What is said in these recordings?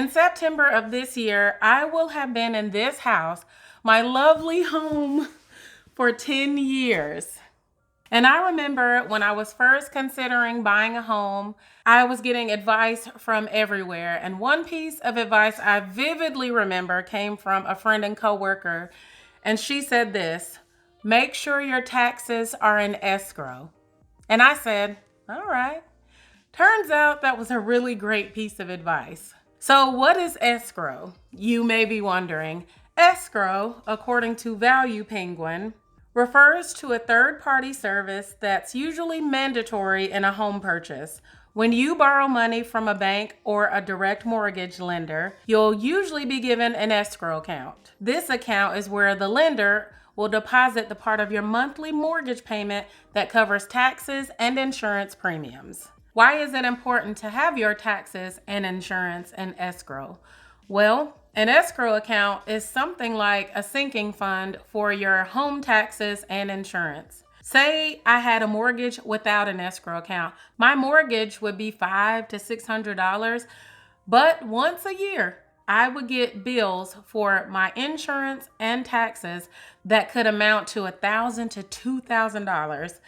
In September of this year, I will have been in this house, my lovely home, for 10 years. And I remember when I was first considering buying a home, I was getting advice from everywhere. And one piece of advice I vividly remember came from a friend and coworker. And she said this: make sure your taxes are in escrow. And I said, all right. Turns out that was a really great piece of advice. So what is escrow? You may be wondering. Escrow, according to Value Penguin, refers to a third-party service that's usually mandatory in a home purchase. When you borrow money from a bank or a direct mortgage lender, you'll usually be given an escrow account. This account is where the lender will deposit the part of your monthly mortgage payment that covers taxes and insurance premiums. Why is it important to have your taxes and insurance in escrow? Well, an escrow account is something like a sinking fund for your home taxes and insurance. Say I had a mortgage without an escrow account. My mortgage would be $500 to $600, but once a year, I would get bills for my insurance and taxes that could amount to $1,000 to $2,000.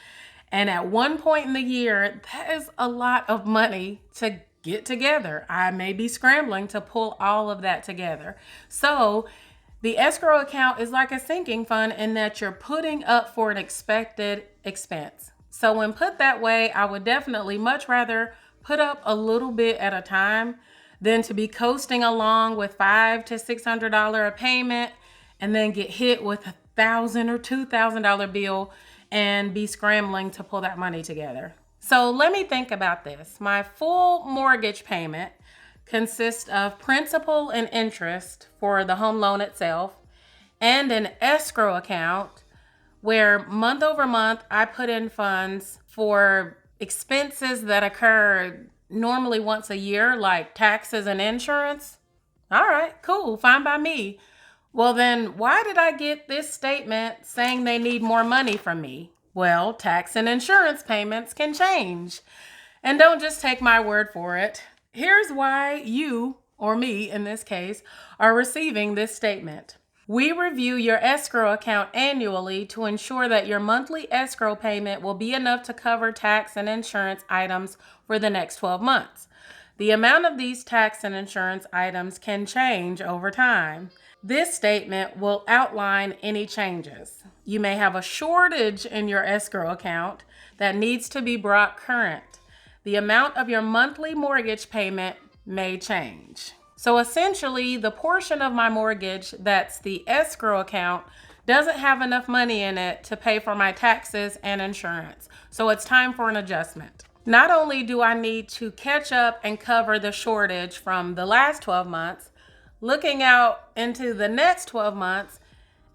And at one point in the year, that is a lot of money to get together. I may be scrambling to pull all of that together. So the escrow account is like a sinking fund in that you're putting up for an expected expense. So when put that way, I would definitely much rather put up a little bit at a time than to be coasting along with $500 to $600 a payment and then get hit with $1,000 or $2,000 bill and be scrambling to pull that money together. So let me think about this. My full mortgage payment consists of principal and interest for the home loan itself and an escrow account where month over month I put in funds for expenses that occur normally once a year, like taxes and insurance. All right, cool, fine by me. Well, then why did I get this statement saying they need more money from me? Well, tax and insurance payments can change. And don't just take my word for it. Here's why you, or me in this case, are receiving this statement. We review your escrow account annually to ensure that your monthly escrow payment will be enough to cover tax and insurance items for the next 12 months. The amount of these tax and insurance items can change over time. This statement will outline any changes. You may have a shortage in your escrow account that needs to be brought current. The amount of your monthly mortgage payment may change. So essentially, the portion of my mortgage that's the escrow account doesn't have enough money in it to pay for my taxes and insurance. So it's time for an adjustment. Not only do I need to catch up and cover the shortage from the last 12 months, looking out into the next 12 months,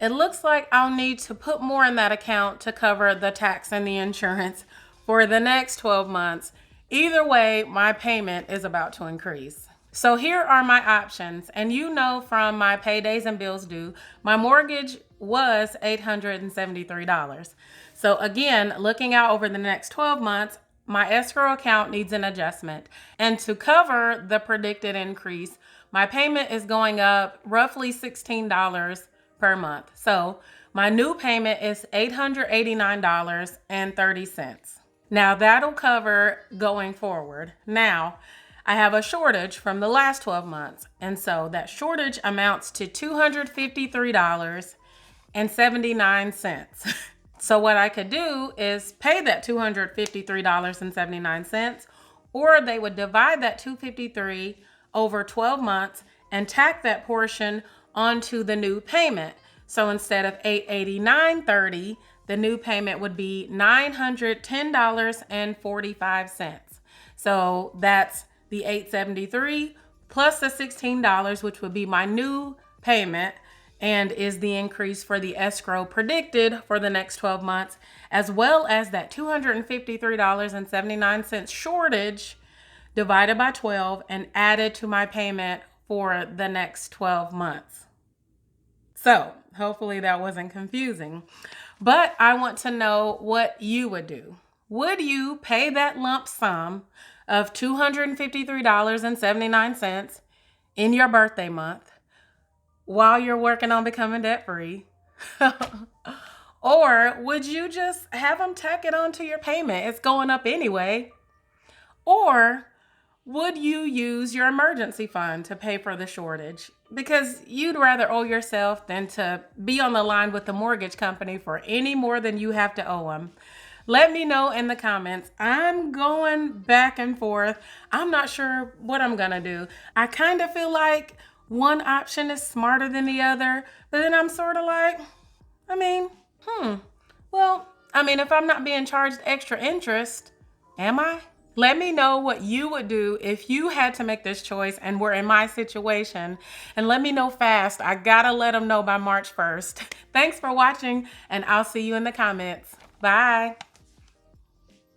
it looks like I'll need to put more in that account to cover the tax and the insurance for the next 12 months. Either way, my payment is about to increase. So here are my options. And you know from my paydays and bills due, my mortgage was $873. So again, looking out over the next 12 months, my escrow account needs an adjustment. And to cover the predicted increase, my payment is going up roughly $16 per month. So my new payment is $889.30. Now that'll cover going forward. Now, I have a shortage from the last 12 months. And so that shortage amounts to $253.79. So what I could do is pay that $253.79, or they would divide that $253 over 12 months and tack that portion onto the new payment. So instead of $889.30, the new payment would be $910.45. So that's the $873 plus the $16, which would be my new payment, and is the increase for the escrow predicted for the next 12 months, as well as that $253.79 shortage divided by 12 and added to my payment for the next 12 months. So hopefully that wasn't confusing, but I want to know what you would do. Would you pay that lump sum of $253.79 in your birthday month while you're working on becoming debt free? Or would you just have them tack it onto your payment? It's going up anyway. Or would you use your emergency fund to pay for the shortage? Because you'd rather owe yourself than to be on the line with the mortgage company for any more than you have to owe them. Let me know in the comments. I'm going back and forth. I'm not sure what I'm gonna do. I kind of feel like one option is smarter than the other, but then I'm sort of like, if I'm not being charged extra interest, am I? Let me know what you would do if you had to make this choice and were in my situation. And let me know fast. I gotta let them know by March 1st. Thanks for watching, and I'll see you in the comments. Bye.